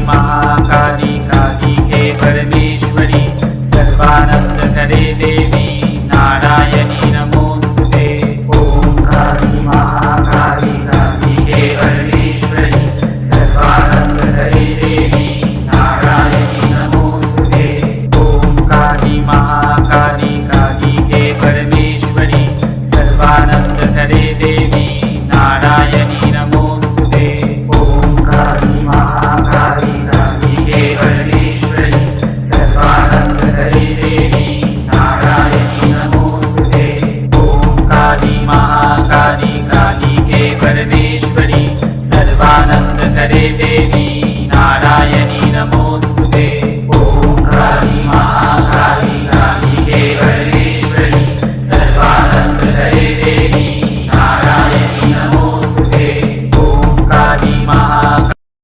महाकाली कालिके परमेश्वरी सर्वानंद करे देवी नारायणी नमोस्तुते। ओम काली महाकाली कालिके परमेश्वरी सर्वानंद करे देवी नारायणी नमोस्तुते। ओम काली महाकाली कालिके परमेश्वरी सर्वानंद करे देवी नारायणी नमोस्तुते। ओम काली महाकाली कालिके परमेश्वरी सर्वानंद करे देवी नारायणी नमोस्तुते। ओम काली महाकाली कालिके परमेश्वरी सर्वानंद करे देवी नारायणी